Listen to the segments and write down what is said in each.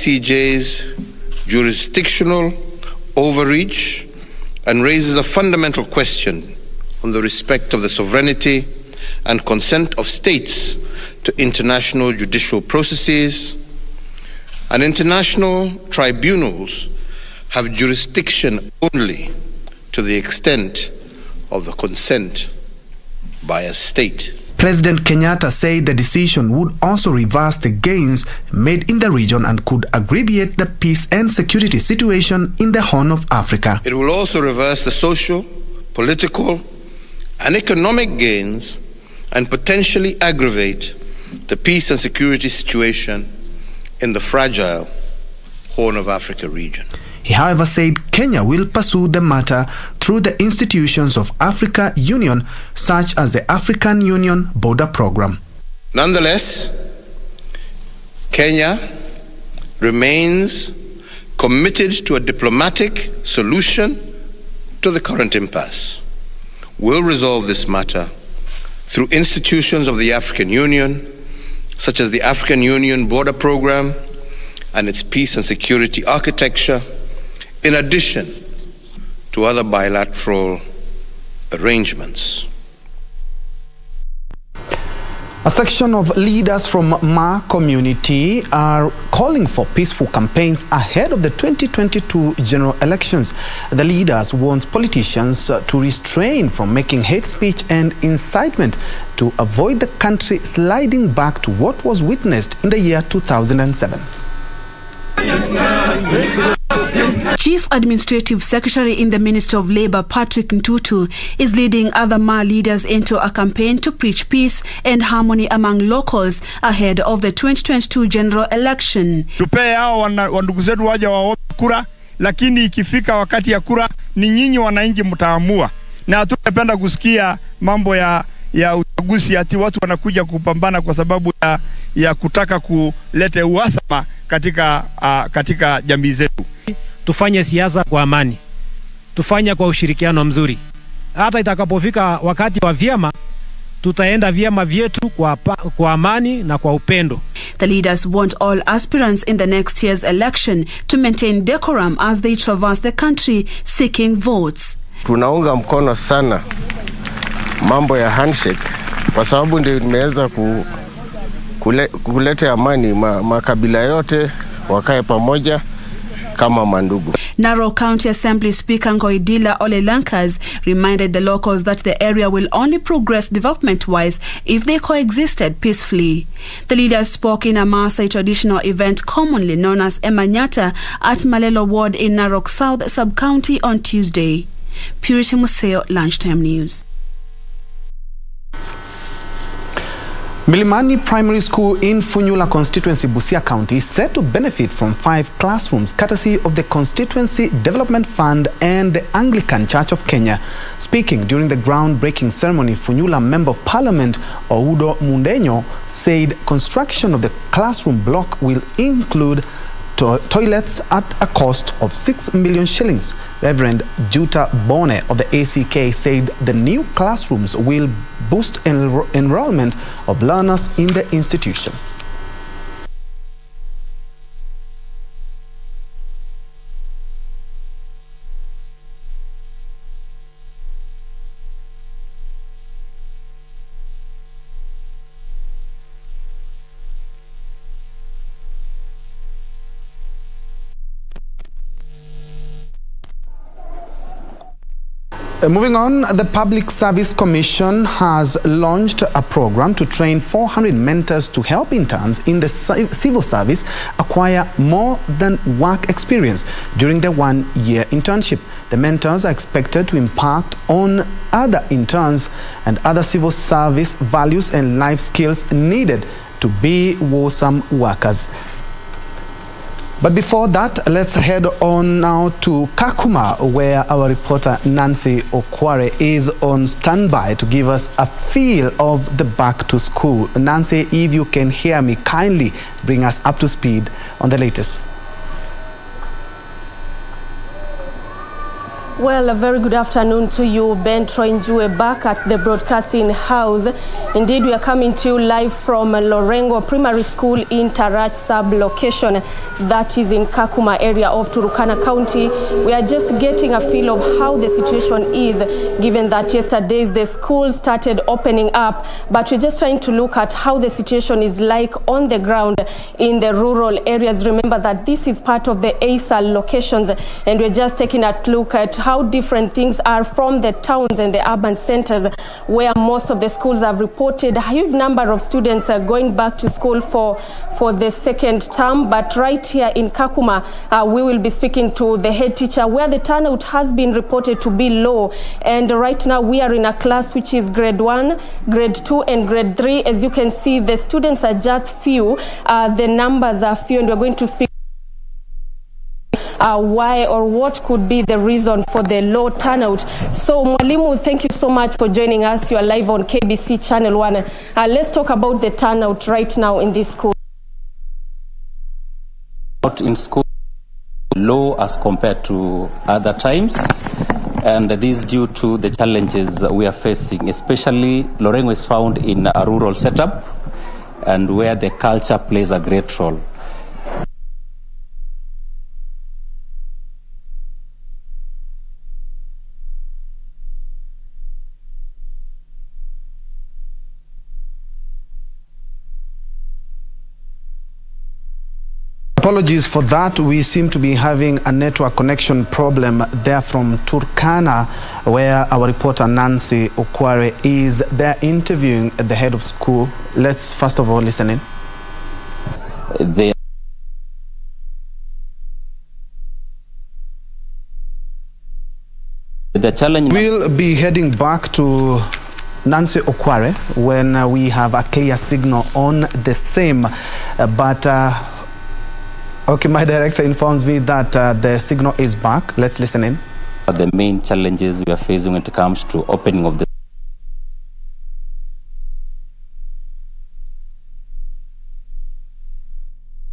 ICJ's jurisdictional overreach and raises a fundamental question on the respect of the sovereignty and consent of states to international judicial processes. And international tribunals have jurisdiction only to the extent of the consent by a state. President Kenyatta said the decision would also reverse the gains made in the region and could aggravate the peace and security situation in the Horn of Africa. It will also reverse the social, political, and economic gains and potentially aggravate the peace and security situation in the fragile Horn of Africa region. He, however, said Kenya will pursue the matter through the institutions of Africa Union, such as the African Union Border Program. Nonetheless, Kenya remains committed to a diplomatic solution to the current impasse. We'll resolve this matter through institutions of the African Union, such as the African Union Border Program and its peace and security architecture, in addition to other bilateral arrangements. A section of leaders from Ma community are calling for peaceful campaigns ahead of the 2022 general elections. The leaders want politicians to restrain from making hate speech and incitement to avoid the country sliding back to what was witnessed in the year 2007. Chief Administrative Secretary in the Ministry of Labour, Patrick Ntutu, is leading other Ma leaders into a campaign to preach peace and harmony among locals ahead of the 2022 general election. Tupee hao wandugu zetu waje waombe kura, lakini ikifika wakati ya kura ni nyinyi wananchi mtaamua. Na tunapenda kusikia mambo ya uchaguzi ati watu wanakuja kupambana kwa sababu ya kutaka kulete uhasama katika jamii zetu. Tufanye siasa kwa amani, tufanye kwa ushirikiano mzuri. Hata itakapofika wakati wa vyama, tutaenda vyama vyetu kwa amani na kwa upendo. The leaders want all aspirants in the next year's election to maintain decorum as they traverse the country seeking votes. Tunaunga mkono sana mambo ya handshake kwa sababu ndio imeweza kuleta amani, makabila yote wakae pamoja kama mandugu. Narok County Assembly Speaker Ngoidila Olelankas reminded the locals that the area will only progress development-wise if they coexisted peacefully. The leaders spoke in a Maasai traditional event commonly known as Emanyata at Malelo Ward in Narok South Sub-County on Tuesday. Purity Museo, Lunchtime News. Milimani Primary School in Funyula constituency, Busia County, is set to benefit from 5 classrooms courtesy of the Constituency Development Fund and the Anglican Church of Kenya. Speaking during the groundbreaking ceremony, Funyula Member of Parliament Oudo Mundenyo said construction of the classroom block will include toilets at a cost of 6 million shillings. Reverend Juta Bone of the ACK said the new classrooms will boost enrollment of learners in the institution. Moving on, the Public Service Commission has launched a program to train 400 mentors to help interns in the civil service acquire more than work experience during the 1-year internship. The mentors are expected to impact on other interns and other civil service values and life skills needed to be wholesome workers. But before that, let's head on now to Kakuma, where our reporter Nancy Okware is on standby to give us a feel of the back to school. Nancy, if you can hear me, kindly bring us up to speed on the latest. Well, a very good afternoon to you, Ben Troy Njue, back at the broadcasting house. Indeed, we are coming to you live from Lorengo Primary School in Tarach sub-location that is in Kakuma area of Turkana County. We are just getting a feel of how the situation is, given that yesterday the school started opening up, but we're just trying to look at how the situation is like on the ground in the rural areas. Remember that this is part of the ASAL locations, and we're just taking a look at how different things are from the towns and the urban centers where most of the schools have reported a huge number of students are going back to school for the second term. But right here in Kakuma, we will be speaking to the head teacher where the turnout has been reported to be low. And right now we are in a class which is grade 1, grade 2 and grade 3. As you can see, the students are just few. The numbers are few, and we're going to speak why or what could be the reason for the low turnout. So Mwalimu, thank you so much for joining us. You are live on KBC Channel 1. Let's talk about the turnout right now in this school. In school, low as compared to other times, and this is due to the challenges we are facing. Especially Lorengo is found in a rural setup and where the culture plays a great role. Apologies for that. We seem to be having a network connection problem there from Turkana, where our reporter Nancy Okware is there interviewing the head of school. Let's first of all listen in. The challenge. We'll be heading back to Nancy Okware when we have a clear signal on the same, okay, my director informs me that the signal is back. Let's listen in. The main challenges we are facing when it comes to opening of the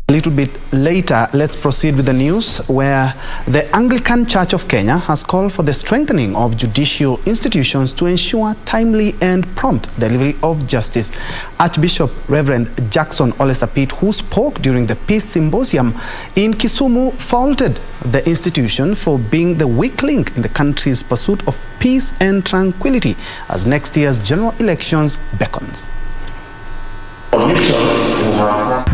A little bit later, let's proceed with the news, where the Anglican Church of Kenya has called for the strengthening of judicial institutions to ensure timely and prompt delivery of justice. Archbishop Reverend Jackson Ole Sapit, who spoke during the Peace Symposium in Kisumu, faulted the institution for being the weak link in the country's pursuit of peace and tranquility as next year's general elections beckons.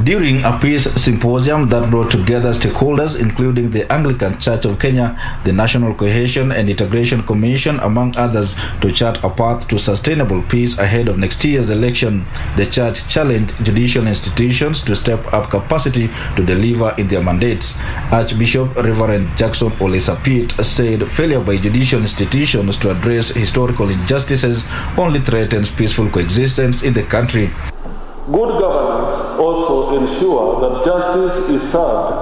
During a peace symposium that brought together stakeholders including the Anglican Church of Kenya, the National Cohesion and Integration Commission, among others, to chart a path to sustainable peace ahead of next year's election, the church challenged judicial institutions to step up capacity to deliver in their mandates. Archbishop Reverend Jackson Ole Sapit said failure by judicial institutions to address historical injustices only threatens peaceful coexistence in the country. Good governance also ensures that justice is served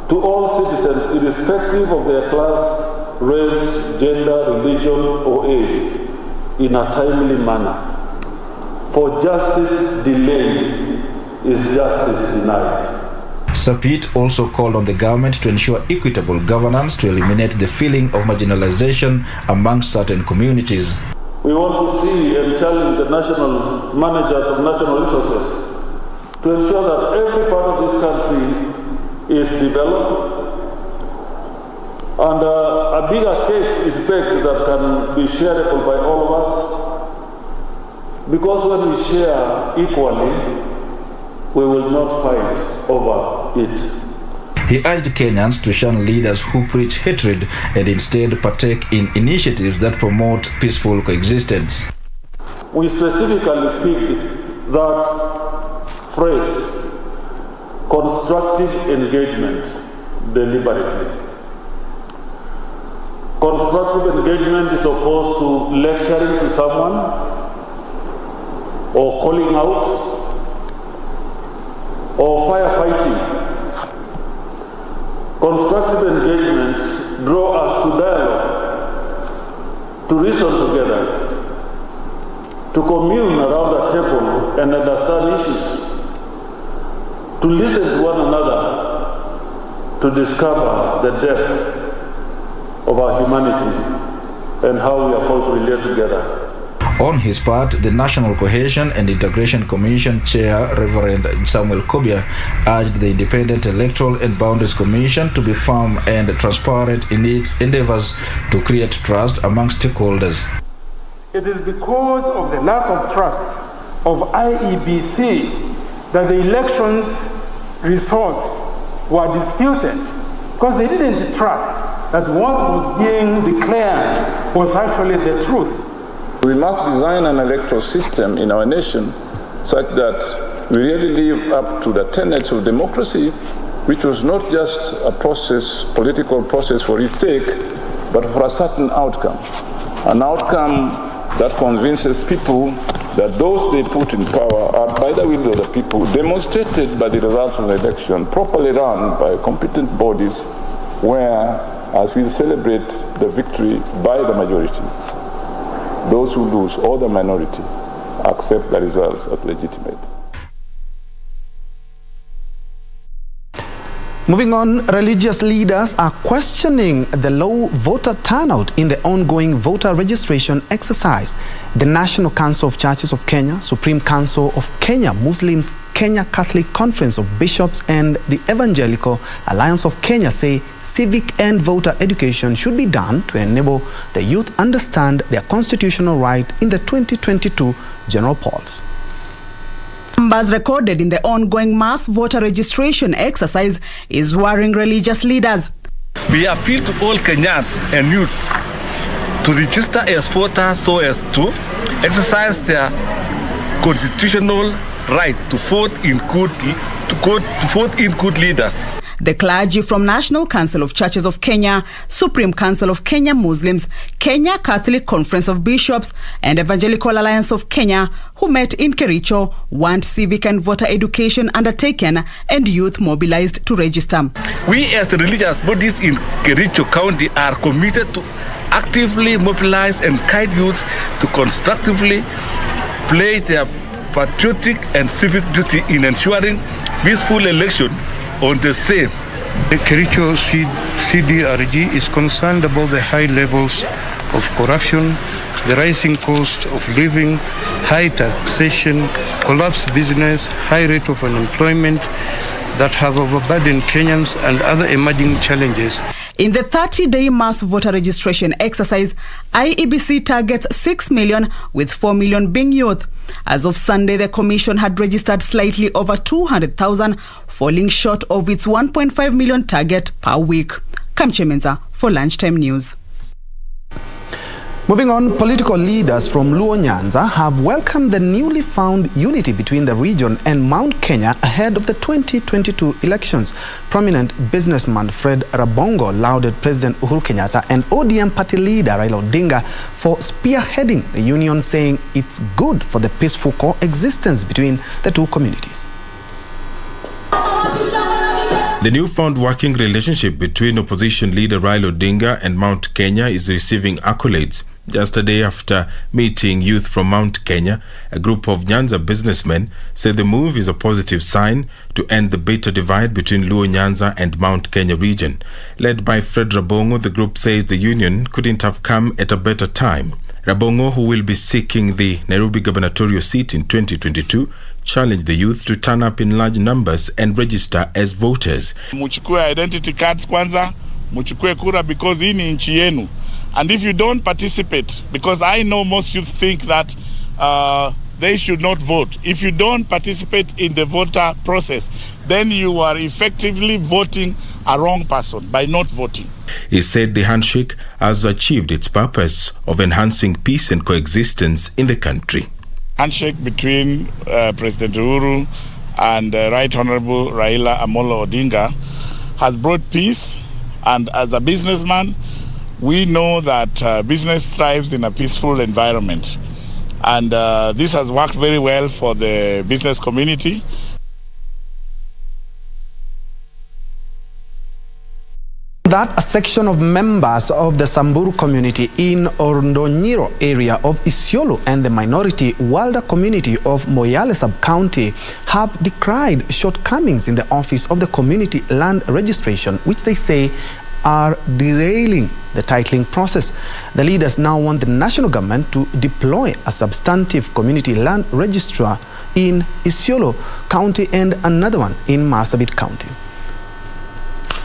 to all citizens irrespective of their class, race, gender, religion, or age in a timely manner. For justice delayed is justice denied. Sapit also called on the government to ensure equitable governance to eliminate the feeling of marginalization among certain communities. We want to see and challenge the national managers of natural resources to ensure that every part of this country is developed and a bigger cake is baked that can be shareable by all of us. Because when we share equally, we will not fight over it. He urged Kenyans to shun leaders who preach hatred and instead partake in initiatives that promote peaceful coexistence. We specifically picked that phrase, constructive engagement, deliberately. Constructive engagement is opposed to lecturing to someone or calling out or firefighting. Constructive engagement draw us to dialogue, to reason together, to commune around a table and understand issues, to listen to one another, to discover the depth of our humanity and how we are called to relate together. On his part, the National Cohesion and Integration Commission Chair, Reverend Samuel Kobia, urged the Independent Electoral and Boundaries Commission to be firm and transparent in its endeavors to create trust among stakeholders. It is because of the lack of trust of IEBC that the elections results were disputed, because they didn't trust that what was being declared was actually the truth. We must design an electoral system in our nation such that we really live up to the tenets of democracy, which was not just a process, political process for its sake, but for a certain outcome. An outcome that convinces people that those they put in power are by the will of the people, demonstrated by the results of the election, properly run by competent bodies, where, as we celebrate the victory by the majority, those who lose, or the minority, accept the results as legitimate. Moving on, religious leaders are questioning the low voter turnout in the ongoing voter registration exercise. The National Council of Churches of Kenya, Supreme Council of Kenya Muslims, Kenya Catholic Conference of Bishops, and the Evangelical Alliance of Kenya say civic and voter education should be done to enable the youth understand their constitutional right in the 2022 general polls. Numbers recorded in the ongoing mass voter registration exercise is worrying religious leaders. We appeal to all Kenyans and youths to register as voters so as to exercise their constitutional right to vote in good leaders. The clergy from National Council of Churches of Kenya, Supreme Council of Kenya Muslims, Kenya Catholic Conference of Bishops, and Evangelical Alliance of Kenya, who met in Kericho, want civic and voter education undertaken and youth mobilized to register. We as religious bodies in Kericho County are committed to actively mobilize and guide youth to constructively play their patriotic and civic duty in ensuring peaceful election on the same. The Kericho CDRG is concerned about the high levels of corruption, the rising cost of living, high taxation, collapsed business, high rate of unemployment that have overburdened Kenyans and other emerging challenges. In the 30-day mass voter registration exercise, IEBC targets 6 million, with 4 million being youth. As of Sunday, the Commission had registered slightly over 200,000, falling short of its 1.5 million target per week. Kamche Menza for Lunchtime News. Moving on, political leaders from Luo Nyanza have welcomed the newly found unity between the region and Mt Kenya ahead of the 2022 elections. Prominent businessman Fred Rabongo lauded President Uhuru Kenyatta and ODM party leader Raila Odinga for spearheading the union, saying it's good for the peaceful coexistence between the two communities. The newfound working relationship between opposition leader Raila Odinga and Mt Kenya is receiving accolades. Just a day after meeting youth from Mt Kenya, a group of Nyanza businessmen said the move is a positive sign to end the bitter divide between Luo Nyanza and Mt Kenya region. Led by Fred Rabongo, the group says the union couldn't have come at a better time. Rabongo, who will be seeking the Nairobi gubernatorial seat in 2022, challenged the youth to turn up in large numbers and register as voters. Muchukue identity cards kwanza, muchukue kura because hii ni nchi yenu. And if you don't participate, because I know most youth think that they should not vote. If you don't participate in the voter process, then you are effectively voting a wrong person by not voting. He said the handshake has achieved its purpose of enhancing peace and coexistence in the country. Handshake between President Uhuru and Right Honorable Raila Amolo Odinga has brought peace, and as a businessman, we know that business thrives in a peaceful environment, and this has worked very well for the business community. That a section of members of the Samburu community in Orondonyiro area of Isiolo and the minority Walda community of Moyale sub-county have decried shortcomings in the office of the community land registration, which they say are derailing the titling process. The leaders now want the national government to deploy a substantive community land registrar in Isiolo County and another one in Marsabit County.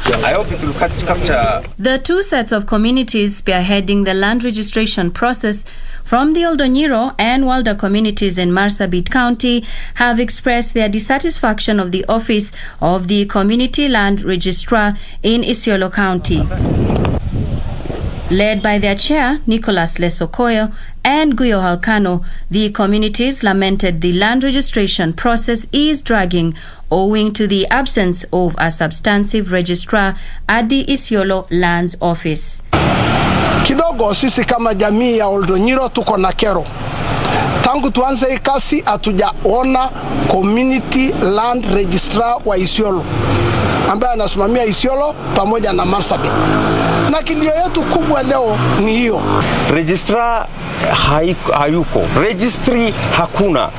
I hope it will capture. The two sets of communities spearheading the land registration process from the Oldonyiro and Walda communities in Marsabit County have expressed their dissatisfaction of the office of the Community Land Registrar in Isiolo County. Led by their chair, Nicholas Lesokoyo, and Guyo Halkano, the communities lamented the land registration process is dragging owing to the absence of a substantive registrar at the Isiolo Lands Office. Kidogo sisi kama jamii ya Oldonyiro tuko na kero. Tangu tuanze hii kasi hatujaona Community Land Registrar wa Isiolo ambaye anasimamia Isiolo pamoja na Marsabit. Na kilio yetu kubwa leo ni hiyo. Registrar hayuko. Registry hakuna.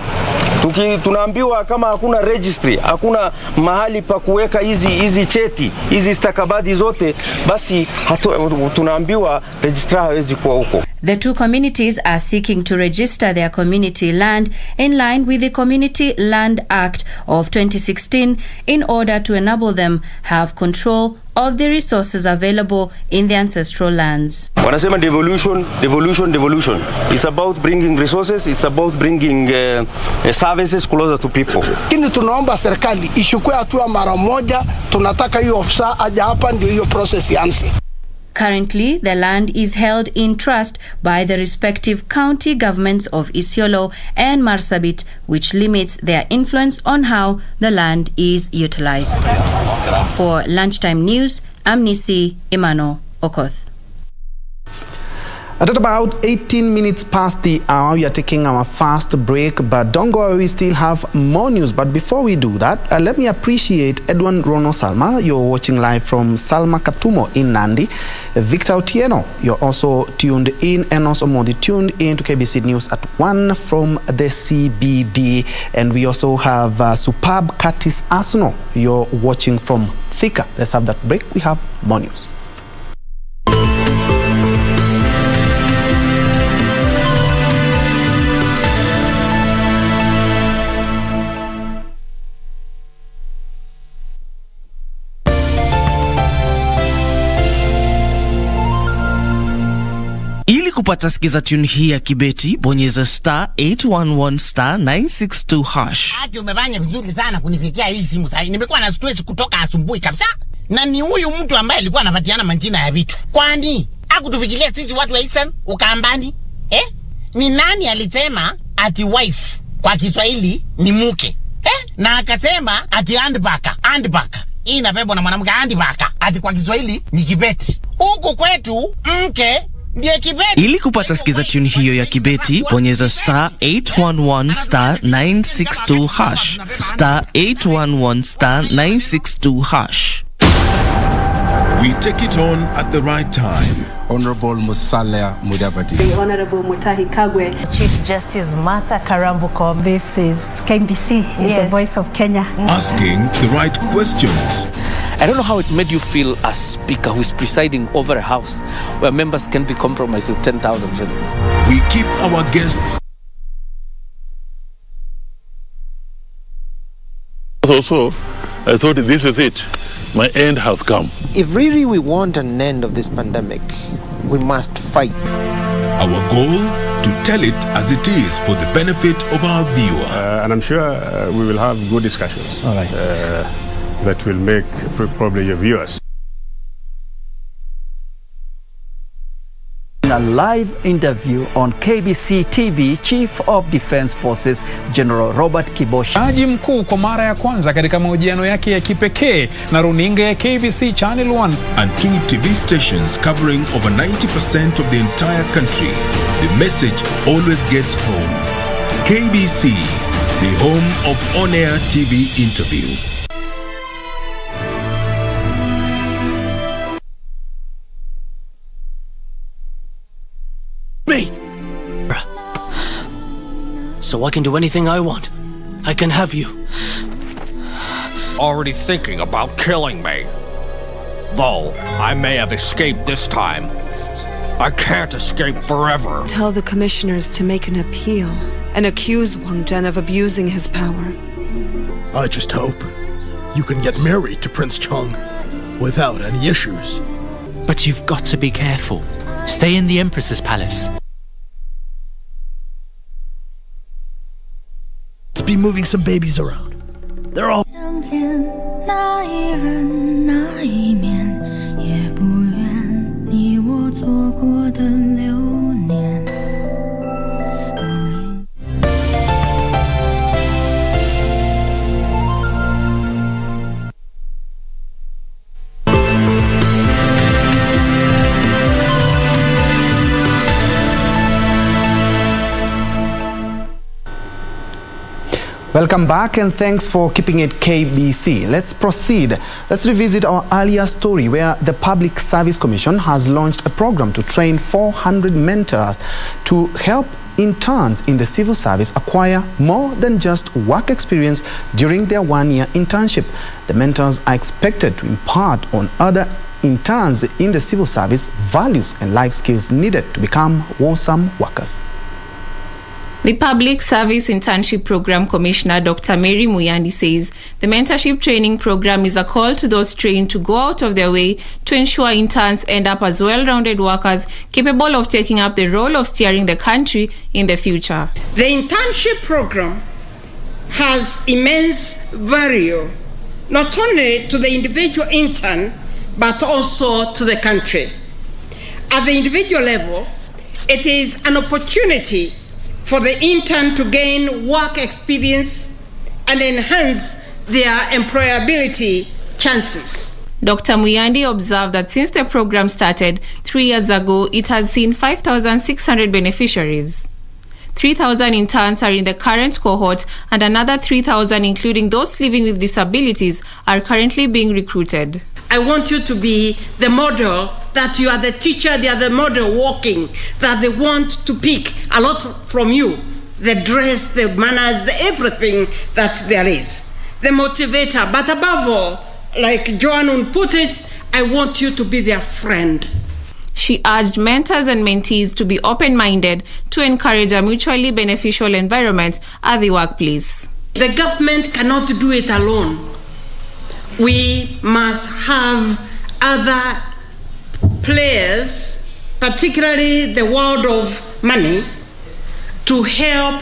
Tunaambiwa kama hakuna registry, hakuna mahali pa kuweka hizi cheti, hizi stakabadhi zote, basi tunaambiwa registrar hawezi kuwa huko. The two communities are seeking to register their community land in line with the Community Land Act of 2016 in order to enable them have control of the resources available in the ancestral lands. Wanasema devolution. It's about bringing resources, it's about bringing services closer to people. Kini tunaomba serikali ishukue hatua mara moja, tunataka hiyo ofisa aje hapa ndio hiyo process ianze. Currently, the land is held in trust by the respective county governments of Isiolo and Marsabit, which limits their influence on how the land is utilized. For Lunchtime News, I'm Nisi Imano Okoth. At about 18 minutes past the hour, we are taking our first break, but don't go away, we still have more news. But before we do that, let me appreciate Edwin Rono Salma. You're watching live from Salma Kaptumo in Nandi. Victor Otieno, you're also tuned in, and also Modi tuned in to KBC News at 1 from the CBD. And we also have superb Curtis Arsenal. You're watching from Thika. Let's have that break. We have more news. Ili kupata sikiza tune hii ya kibeti, bonyeza star 811 star 962 hash. Aje umefanya vizuri sana kunifikia hii simu sasa. Nimekuwa na stress kutoka asubuhi kabisa. Na ni huyu mtu ambaye alikuwa anapatiana majina ya vitu. Kwani hakutufikiria sisi watu wa Eastern Ukambani? Ni nani alisema ati wife kwa Kiswahili ni mke? Na akasema ati handbaka. Hii inabebwa na mwanamke handbaka. Ati kwa Kiswahili ni kibeti. Huko kwetu mke ndiye kibeti. Ili kupata sikiza tune hiyo ya kibeti, bonyeza star 811 star 962 hash. Star 811 star 962 hash. We take it on at the right time. Honorable Musalia Mudavadi. The Honorable Mutahi Kagwe. Chief Justice Martha Karambuko. This is KBC, the voice of Kenya. Asking the right questions. I don't know how it made you feel as speaker who is presiding over a house where members can be compromised with 10,000 shillings. We keep our guests. Also, I thought this is it. My end has come. If really we want an end of this pandemic, we must fight. Our goal, to tell it as it is for the benefit of our viewer. And I'm sure we will have good discussions. All right. That will make probably your viewers. A live interview on KBC TV, Chief of Defense Forces General Robert Kibosha. Jaji mkuu kwa mara ya kwanza katika mahojiano yake ya kipekee na runinga ya KBC Channel 1 and 2 TV stations covering over 90% of the entire country. The message always gets home. KBC, the home of on-air TV interviews. Me! So I can do anything I want. I can have you. Already thinking about killing me. Though I may have escaped this time, I can't escape forever. Tell the commissioners to make an appeal and accuse Wang Zhen of abusing his power. I just hope you can get married to Prince Cheng without any issues. But you've got to be careful. Stay in the Empress's palace. Let's be moving some babies around. They're all... Welcome back and thanks for keeping it KBC. Let's proceed. Let's revisit our earlier story where the Public Service Commission has launched a program to train 400 mentors to help interns in the civil service acquire more than just work experience during their one-year internship. The mentors are expected to impart on other interns in the civil service values and life skills needed to become wholesome workers. The Public Service Internship Program Commissioner, Dr. Mary Muyandi, says the mentorship training program is a call to those trained to go out of their way to ensure interns end up as well-rounded workers capable of taking up the role of steering the country in the future. The internship program has immense value, not only to the individual intern, but also to the country. At the individual level, it is an opportunity for the intern to gain work experience and enhance their employability chances. Dr. Muyandi observed that since the program started 3 years ago, it has seen 5,600 beneficiaries. 3,000 interns are in the current cohort and another 3,000, including those living with disabilities, are currently being recruited. I want you to be the model, that you are the teacher, they are the model walking, that they want to pick a lot from you. The dress, the manners, the everything that there is. The motivator, but above all, like Joanne put it, I want you to be their friend. She urged mentors and mentees to be open-minded to encourage a mutually beneficial environment at the workplace. The government cannot do it alone. We must have other players, particularly the world of money, to help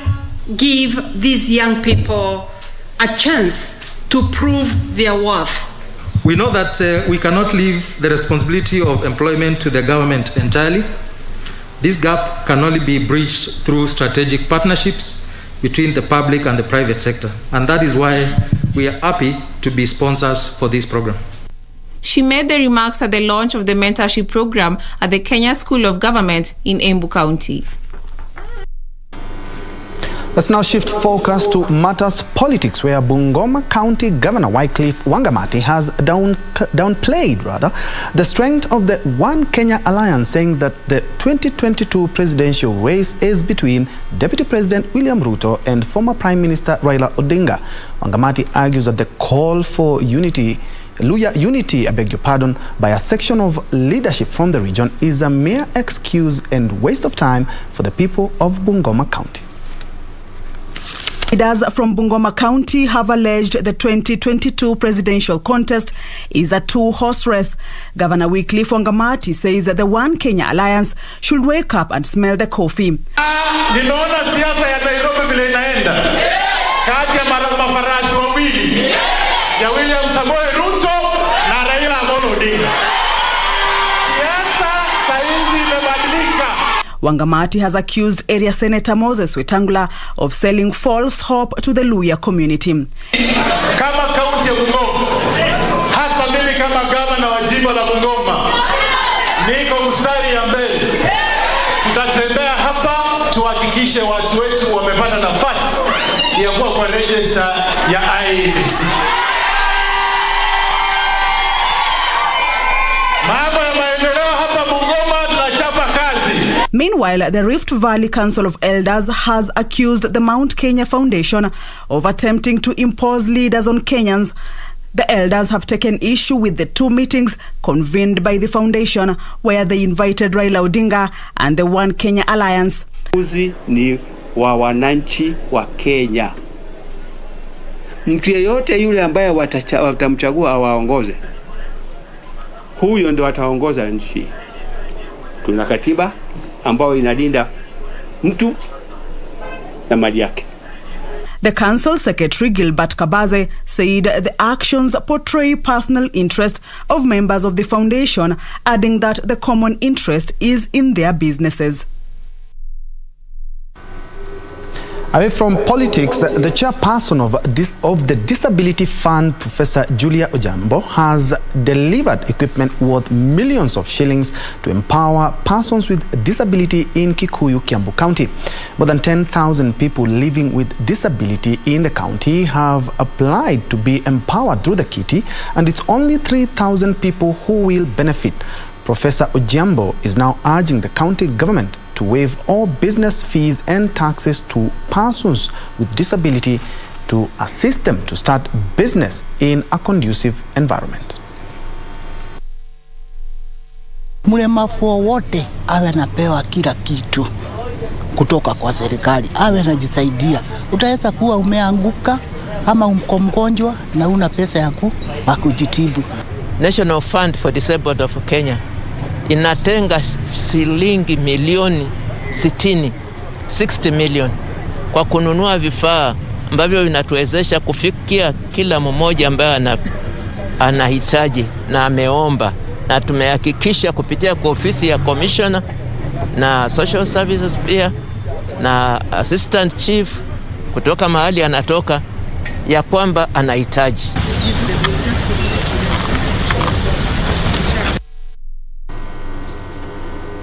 give these young people a chance to prove their worth. We know that we cannot leave the responsibility of employment to the government entirely. This gap can only be bridged through strategic partnerships between the public and the private sector. And that is why we are happy to be sponsors for this program. She made the remarks at the launch of the mentorship program at the Kenya School of Government in Embu County. Let's now shift focus to matters politics, where Bungoma County Governor Wycliffe Wangamati has downplayed the strength of the One Kenya alliance, saying that the 2022 presidential race is between Deputy President William Ruto and former Prime Minister Raila Odinga. Wangamati argues that the call for unity, by a section of leadership from the region is a mere excuse and waste of time for the people of Bungoma County. Leaders from Bungoma County have alleged the 2022 presidential contest is a two-horse race. Governor Wycliffe Wangamati says that the One Kenya alliance should wake up and smell the coffee. Nimeona siasa ya Nairobi vile inaenda kati ya mafarasi wawili ya William Samoei Ruto na Raila Amolo Odinga. Siasa saizi imebadilika. Wangamati has accused area Senator Moses Wetangula of selling false hope to the Luo community. Kama kaunti ya Bungoma, hasa mimi kama gavana wa jimbo la Bungoma, niko mstari ya mbele. Tutatembea hapa tuhakikishe watu wetu wamepata nafasi ya kuwa kwa register ya IEBC. Meanwhile, the Rift Valley Council of Elders has accused the Mt Kenya Foundation of attempting to impose leaders on Kenyans. The elders have taken issue with the two meetings convened by the foundation where they invited Raila Odinga and the One Kenya Alliance. Uzi ni wa wananchi wa Kenya. Mtu yeyote yule ambaye watamchagua awaongoze, huyo ndo ataongoza nchi. Tuna katiba ambayo inalinda mtu na mali yake. The Council Secretary Gilbert Kabaze said the actions portray personal interest of members of the foundation, adding that the common interest is in their businesses. Away from politics, the chairperson of the Disability Fund, Professor Julia Ojambo, has delivered equipment worth millions of shillings to empower persons with disability in Kikuyu, Kiambu County. More than 10,000 people living with disability in the county have applied to be empowered through the kitty, and it's only 3,000 people who will benefit. Professor Ojambo is now urging the county government to waive all business fees and taxes to persons with disability to assist them to start business in a conducive environment. Mlemavu wowote awe anapewa kila kitu kutoka kwa serikali, awe anajisaidia. Utaweza kuwa umeanguka ama uko mgonjwa na una pesa ya kujitibu. National Fund for Disabled of Kenya inatenga shilingi milioni 60 million kwa kununua vifaa ambavyo vinatuwezesha kufikia kila mmoja ambaye anahitaji na ameomba, na tumehakikisha kupitia kwa ofisi ya commissioner na social services pia na assistant chief kutoka mahali anatoka ya kwamba anahitaji.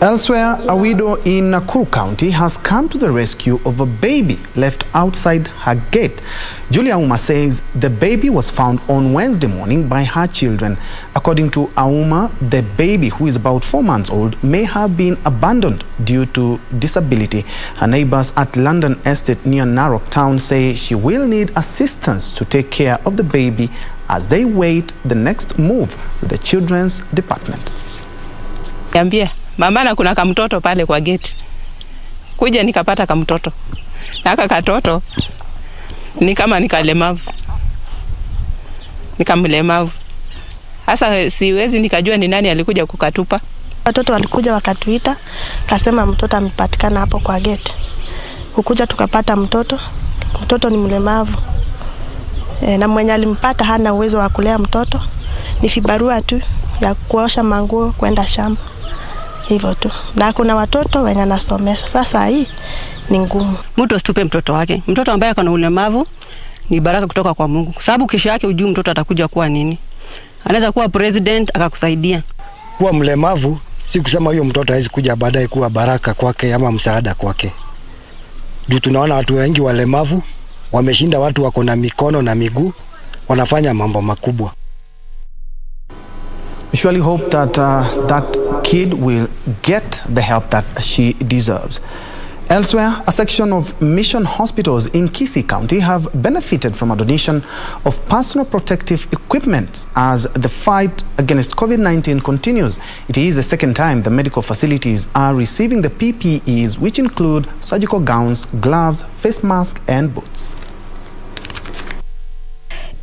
Elsewhere, a widow in Nakuru County has come to the rescue of a baby left outside her gate. Julia Auma says the baby was found on Wednesday morning by her children. According to Auma, the baby, who is about 4 months old, may have been abandoned due to disability. Her neighbors at London Estate near Narok Town say she will need assistance to take care of the baby as they wait the next move with the Children's Department. Mama na kuna kamtoto pale kwa gate. Kuja nikapata kamtoto. Na katoto ni kama nikalemavu. Nikamlemavu. Sasa siwezi nikajua ni nani alikuja kukatupa. Watoto walikuja wakatuita, kasema mtoto amepatikana hapo kwa gate. Kukuja tukapata mtoto. Mtoto ni mlemavu. Na mwenye alimpata hana uwezo wa kulea mtoto. Ni vibarua tu ya kuosha manguo kwenda shamba. Hivyo tu. Na kuna watoto wenye nasomesha. Sasa hii ni ngumu. Mtu asitupe mtoto wake. Mtoto ambaye kana ulemavu ni baraka kutoka kwa Mungu. Kwa sababu kesho yake ujui mtoto atakuja kuwa nini. Anaweza kuwa president akakusaidia. Kuwa mlemavu si kusema huyo mtoto hawezi kuja baadaye kuwa baraka kwake ama msaada kwake. Juu tunaona watu wengi walemavu wameshinda watu wako na mikono na miguu, wanafanya mambo makubwa. We surely hope that that kid will get the help that she deserves. Elsewhere, a section of mission hospitals in Kisii County have benefited from a donation of personal protective equipment as the fight against COVID-19 continues. It is the second time the medical facilities are receiving the PPEs, which include surgical gowns, gloves, face masks, and boots.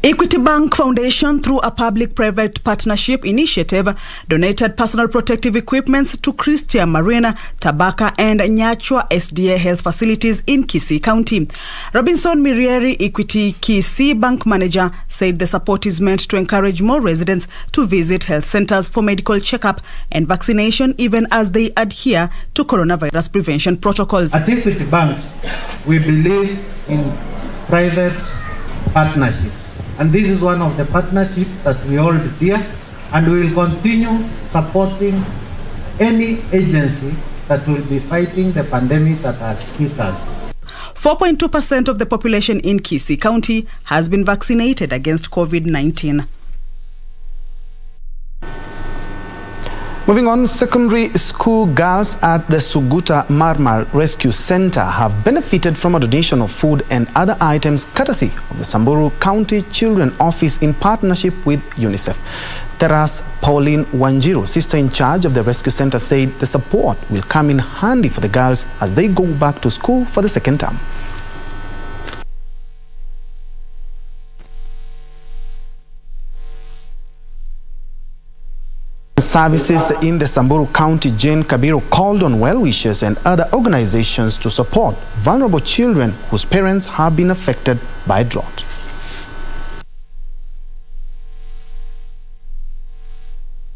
Equity Bank Foundation, through a public-private partnership initiative, donated personal protective equipment to Christian Marina, Tabaka and Njue SDA health facilities in Kisii County. Robinson Mirieri, Equity Kisii Bank manager, said the support is meant to encourage more residents to visit health centers for medical checkup and vaccination, even as they adhere to coronavirus prevention protocols. At Equity Bank, we believe in private partnerships. And this is one of the partnerships that we hold dear, and we will continue supporting any agency that will be fighting the pandemic that has hit us. 4.2% of the population in Kisii County has been vaccinated against COVID-19. Moving on, secondary school girls at the Suguta Marmar Rescue Center have benefited from a donation of food and other items courtesy of the Samburu County Children Office in partnership with UNICEF. Teras Pauline Wanjiru, sister in charge of the rescue center, said the support will come in handy for the girls as they go back to school for the second term. Services in the Samburu County, Jane Kabiru, called on well-wishers and other organizations to support vulnerable children whose parents have been affected by drought.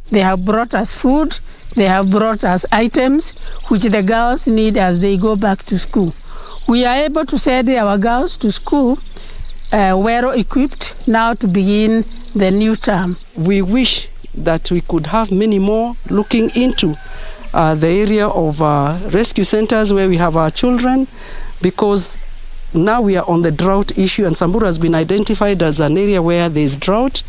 They have brought us food, they have brought us items which the girls need as they go back to school. We are able to send our girls to school well equipped now to begin the new term. We wish that we could have many more looking into the area of rescue centers where we have our children, because now we are on the drought issue and Samburu has been identified as an area where there is drought.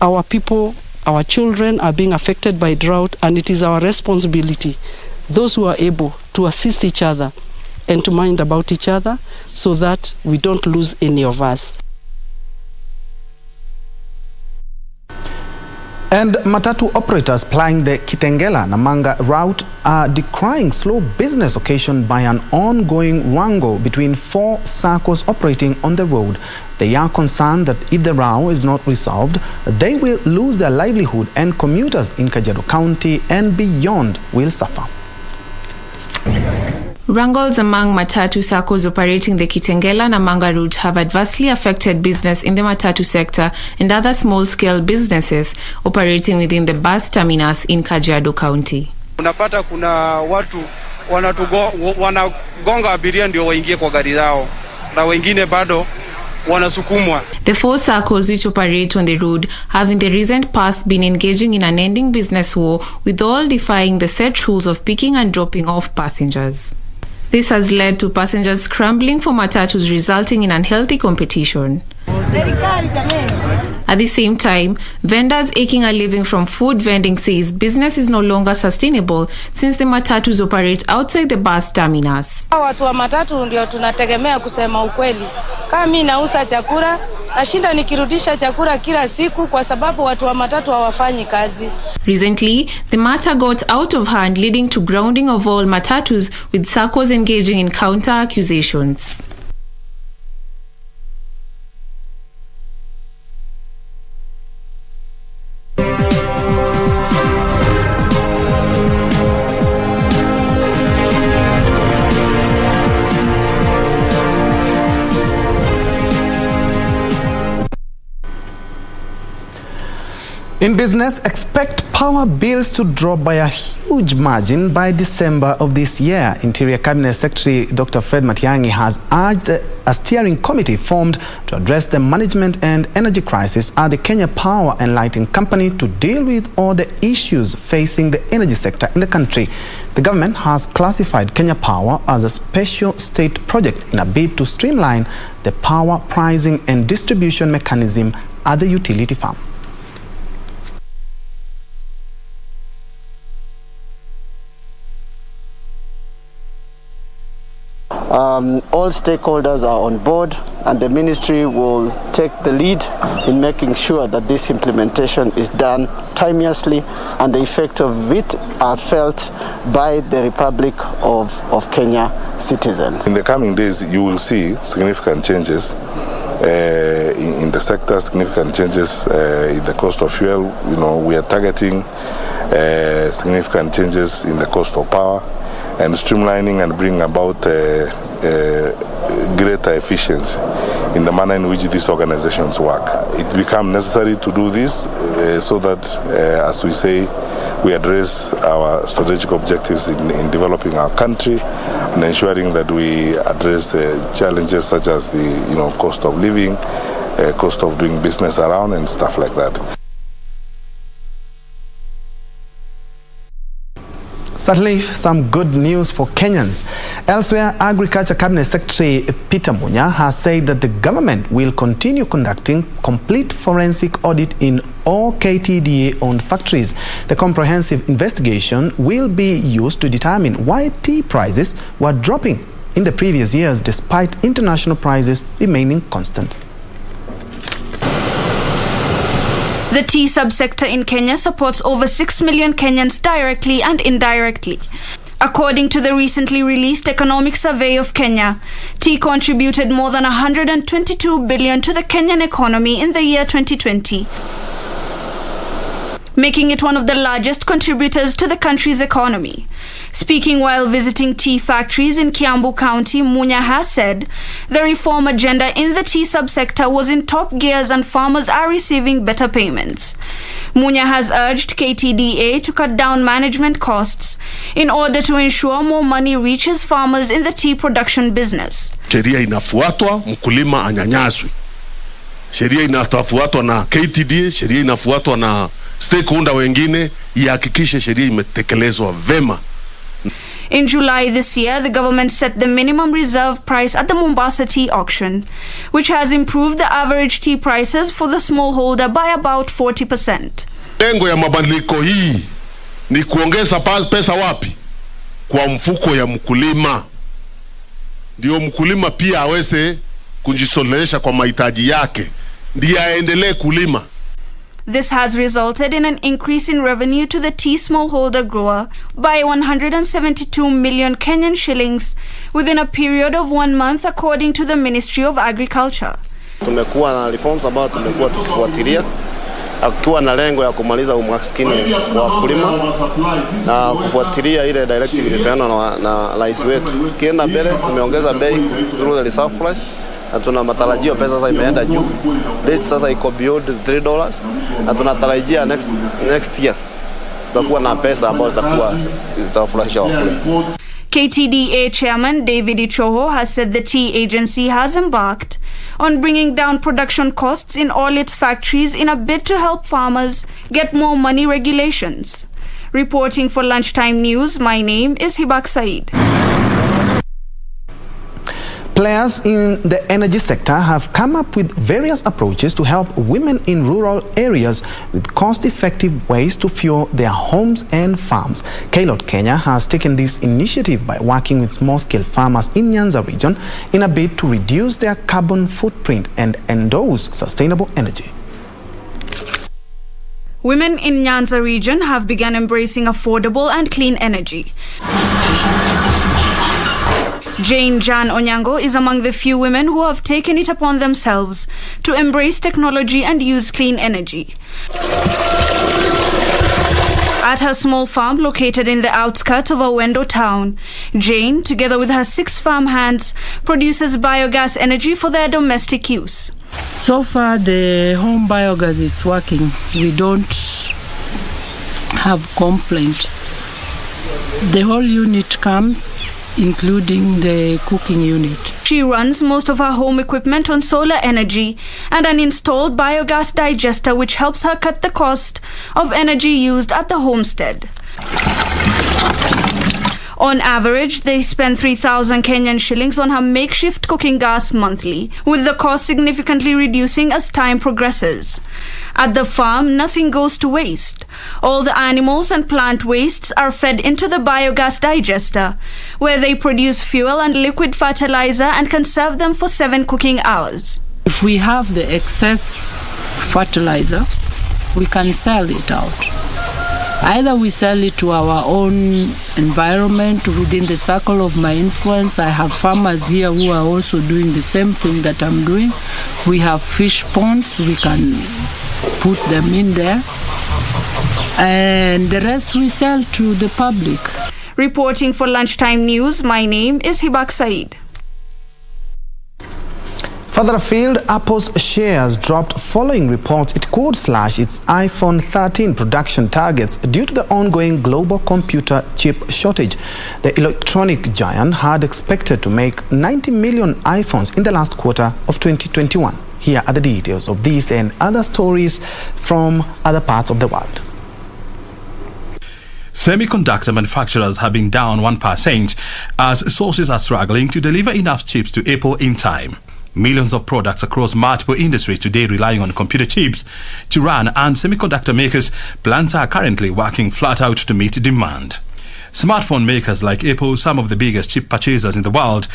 Our people, our children are being affected by drought, and it is our responsibility, those who are able, to assist each other and to mind about each other so that we don't lose any of us. And matatu operators plying the Kitengela-Namanga route are decrying slow business occasioned by an ongoing wrangle between 4 SACCOs operating on the road. They are concerned that if the row is not resolved, they will lose their livelihood and commuters in Kajiado County and beyond will suffer. Wrangles among Matatu SACCOs operating the Kitengela-Namanga route have adversely affected business in the Matatu sector and other small-scale businesses operating within the bus terminus in Kajiado County. Unapata kuna watu wanagonga abiria ndio waingie kwa gari lao na wengine bado wanasukumwa. The 4 SACCOs which operate on the road have in the recent past been engaging in an ending business war, with all defying the set rules of picking and dropping off passengers. This has led to passengers scrambling for matatus, resulting in unhealthy competition. At the same time, vendors aching a living from food vending says business is no longer sustainable since the matatus operate outside the bus terminus. Watu wa matatu ndio tunategemea, kusema ukweli. Kama mimi nauza chakula, nashinda nikirudisha chakula kila siku kwa sababu watu wa matatu hawafanyi kazi. Recently, the matter got out of hand, leading to grounding of all matatus, with SACCOs engaging in counter accusations. In business, expect power bills to drop by a huge margin by December of this year. Interior Cabinet Secretary Dr. Fred Matiang'i has urged a steering committee formed to address the management and energy crisis at the Kenya Power and Lighting Company to deal with all the issues facing the energy sector in the country. The government has classified Kenya Power as a special state project in a bid to streamline the power pricing and distribution mechanism at the utility firm. All stakeholders are on board, and the ministry will take the lead in making sure that this implementation is done timeously and the effect of it are felt by the Republic of Kenya citizens. In the coming days, you will see significant changes in the sector, significant changes in the cost of fuel. You know, we are targeting significant changes in the cost of power and streamlining and bringing about greater efficiency in the manner in which these organizations work. It becomes necessary to do this so that, as we say, we address our strategic objectives in developing our country and ensuring that we address the challenges such as the cost of living, cost of doing business around and stuff like that. Certainly some good news for Kenyans. Elsewhere, Agriculture Cabinet Secretary Peter Munya has said that the government will continue conducting complete forensic audit in all KTDA-owned factories. The comprehensive investigation will be used to determine why tea prices were dropping in the previous years despite international prices remaining constant. The tea subsector in Kenya supports over 6 million Kenyans directly and indirectly. According to the recently released Economic Survey of Kenya, tea contributed more than 122 billion to the Kenyan economy in the year 2020, making it one of the largest contributors to the country's economy. Speaking while visiting tea factories in Kiambu County, Munya has said the reform agenda in the tea subsector was in top gears and farmers are receiving better payments. Munya has urged KTDA to cut down management costs in order to ensure more money reaches farmers in the tea production business. Sheria inafuatwa, mkulima anyanyaswi. Sheria inafuatwa na KTDA, sheria inafuatwa na stakeholder wengine, ihakikishe sheria imetekelezwa vema. In July this year, the government set the minimum reserve price at the Mombasa tea auction, which has improved the average tea prices for the smallholder by about 40%. Lengo ya mabadiliko hii ni kuongeza pesa wapi? Kwa mfuko ya mkulima. Ndio mkulima pia aweze kujisolesha kwa mahitaji yake. Ndiye aendelee kulima. This has resulted in an increase in revenue to the tea smallholder grower by 172 million Kenyan shillings within a period of 1 month, according to the Ministry of Agriculture. Tumekuwa na reforms ambazo tumekuwa tukifuatilia akiwa na lengo ya kumaliza umaskini wa wakulima na kufuatilia ile directive iliyopeanwa na rais wetu. Kienda mbele tumeongeza bei through the reserve price. Na tuna matarajio pesa sasa imeenda juu. Rate sasa iko beyond $3. Na tunatarajia next year tutakuwa na pesa ambazo zitafurahisha wakulima. KTDA Chairman David Ichoho has said the tea agency has embarked on bringing down production costs in all its factories in a bid to help farmers get more money regulations. Reporting for Lunchtime News, my name is Hibak Said. Players in the energy sector have come up with various approaches to help women in rural areas with cost-effective ways to fuel their homes and farms. Kenya has taken this initiative by working with small-scale farmers in Nyanza region in a bid to reduce their carbon footprint and endorse sustainable energy. Women in Nyanza region have begun embracing affordable and clean energy. Jane Jan Onyango is among the few women who have taken it upon themselves to embrace technology and use clean energy. At her small farm located in the outskirts of Awendo town, Jane, together with her 6 farm hands, produces biogas energy for their domestic use. So far, the home biogas is working. We don't have complaint. The whole unit comes, including the cooking unit. She runs most of her home equipment on solar energy and an installed biogas digester, which helps her cut the cost of energy used at the homestead. On average, they spend 3,000 Kenyan shillings on her makeshift cooking gas monthly, with the cost significantly reducing as time progresses. At the farm, nothing goes to waste. All the animals and plant wastes are fed into the biogas digester, where they produce fuel and liquid fertilizer and can serve them for 7 cooking hours. If we have the excess fertilizer, we can sell it out. Either we sell it to our own environment within the circle of my influence. I have farmers here who are also doing the same thing that I'm doing. We have fish ponds, we can put them in there. And the rest we sell to the public. Reporting for Lunchtime News, my name is Hibak Said. Further afield, Apple's shares dropped following reports it could slash its iPhone 13 production targets due to the ongoing global computer chip shortage. The electronic giant had expected to make 90 million iPhones in the last quarter of 2021. Here are the details of these and other stories from other parts of the world. Semiconductor manufacturers have been down 1% as sources are struggling to deliver enough chips to Apple in time. Millions of products across multiple industries today relying on computer chips to run, and semiconductor makers' plants are currently working flat out to meet demand. Smartphone makers like Apple, some of the biggest chip purchasers in the world,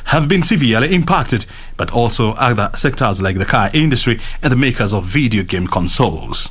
have been severely impacted, but also other sectors like the car industry and the makers of video game consoles.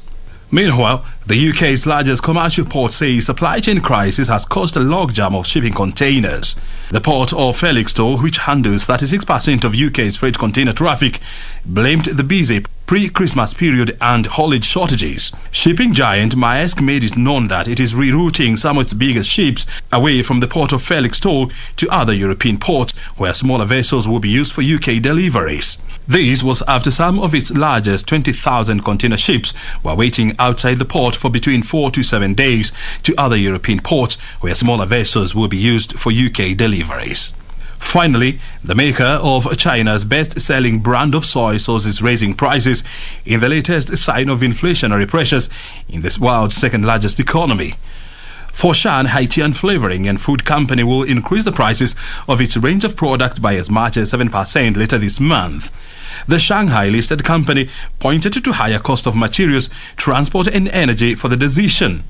Meanwhile, the UK's largest commercial port says supply chain crisis has caused a logjam of shipping containers. The port of Felixstowe, which handles 36% of UK's freight container traffic, blamed the busy pre-Christmas period and haulage shortages. Shipping giant Maersk made it known that it is rerouting some of its biggest ships away from the port of Felixstowe to other European ports where smaller vessels will be used for UK deliveries. This was after some of its largest 20,000 container ships were waiting outside the port for between 4 to 7 days to other European ports where smaller vessels will be used for UK deliveries. Finally, the maker of China's best-selling brand of soy sauce is raising prices in the latest sign of inflationary pressures in this world's second-largest economy. Foshan Haitian Flavoring and Food Company will increase the prices of its range of products by as much as 7% later this month. The Shanghai-listed company pointed to higher cost of materials, transport and energy for the decision.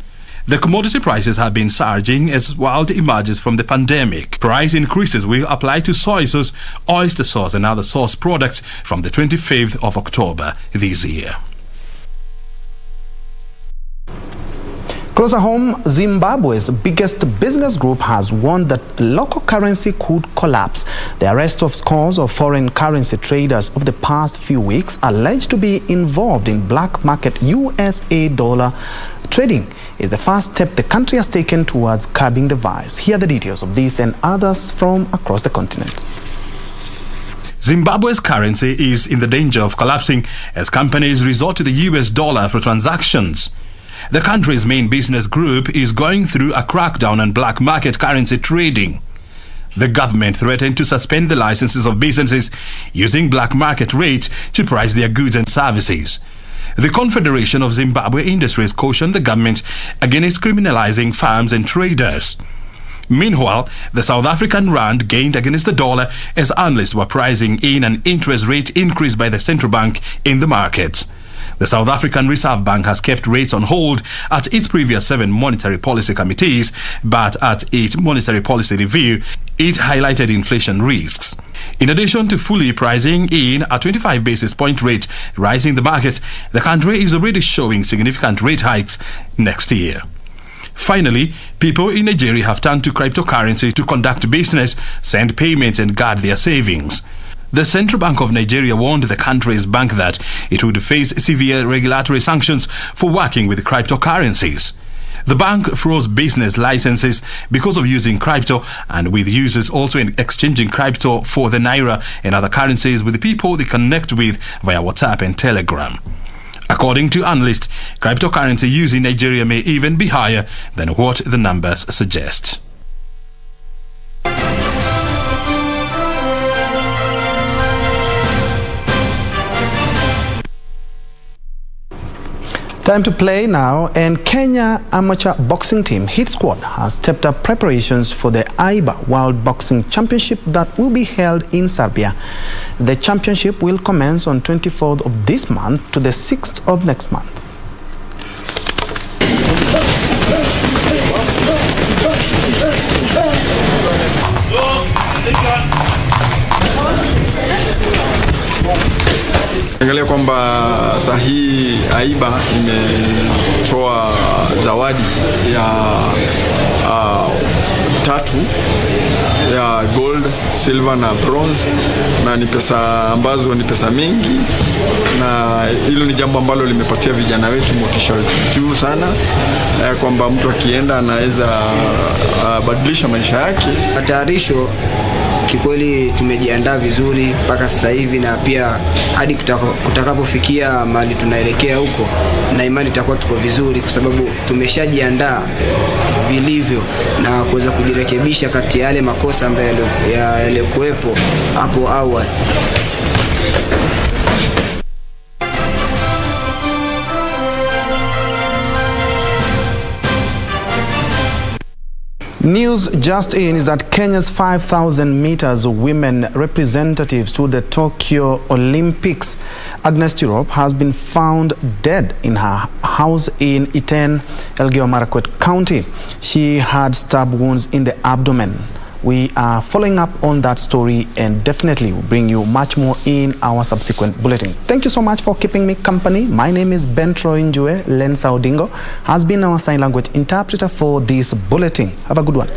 The commodity prices have been surging as the world emerges from the pandemic. Price increases will apply to soy sauce, oyster sauce and other sauce products from the 25th of October this year. Closer home, Zimbabwe's biggest business group has warned that local currency could collapse. The arrest of scores of foreign currency traders of the past few weeks, alleged to be involved in black market USA dollar trading, is the first step the country has taken towards curbing the vice. Here are the details of this and others from across the continent. Zimbabwe's currency is in the danger of collapsing as companies resort to the US dollar for transactions. The country's main business group is going through a crackdown on black market currency trading. The government threatened to suspend the licenses of businesses using black market rates to price their goods and services. The Confederation of Zimbabwe Industries cautioned the government against criminalizing firms and traders. Meanwhile, the South African rand gained against the dollar as analysts were pricing in an interest rate increase by the central bank in the markets. The South African Reserve Bank has kept rates on hold at its previous 7 monetary policy committees, but at its monetary policy review, it highlighted inflation risks. In addition to fully pricing in a 25 basis point rate rise in the market, the country is already showing significant rate hikes next year. Finally, people in Nigeria have turned to cryptocurrency to conduct business, send payments and guard their savings. The Central Bank of Nigeria warned the country's bank that it would face severe regulatory sanctions for working with cryptocurrencies. The bank froze business licenses because of using crypto, and with users also exchanging crypto for the naira and other currencies with the people they connect with via WhatsApp and Telegram. According to analysts, cryptocurrency use in Nigeria may even be higher than what the numbers suggest. Time to play now, and Kenya amateur boxing team Hit Squad has stepped up preparations for the AIBA World Boxing Championship that will be held in Serbia. The championship will commence on 24th of this month to the 6th of next month. Angalia kwamba sahi AIBA imetoa zawadi ya tatu ya gold, silver na bronze, na ni pesa ambazo ni pesa mingi, na hilo ni jambo ambalo limepatia vijana wetu motisha juu sana, kwamba mtu akienda anaweza badilisha maisha yake. Matayarisho kikweli tumejiandaa vizuri mpaka sasa hivi, na pia hadi kutakapofikia mahali tunaelekea huko, na imani itakuwa tuko vizuri kwa sababu tumeshajiandaa vilivyo na kuweza kujirekebisha kati ya yale makosa ambayo yalikuwepo hapo awali. News just in is that Kenya's 5,000 meters women representatives to the Tokyo Olympics, Agnes Tirop, has been found dead in her house in Iten, Elgeyo Marakwet County. She had stab wounds in the abdomen. We are following up on that story and definitely will bring you much more in our subsequent bulletin. Thank you so much for keeping me company. My name is Ben Troy Njue. Lensa Odingo has been our sign language interpreter for this bulletin. Have a good one.